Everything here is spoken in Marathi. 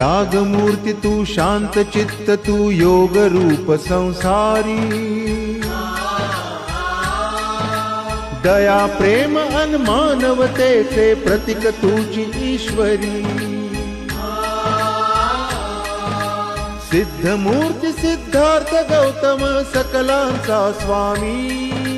त्यागमूर्ती तू, शांत चित्त तू, योग रूप संसारी। दया प्रेम अन मानवतेचे प्रतीक तुझी ईश्वरी। सिद्ध मूर्ती सिद्धार्थ गौतम सकलांचा स्वामी।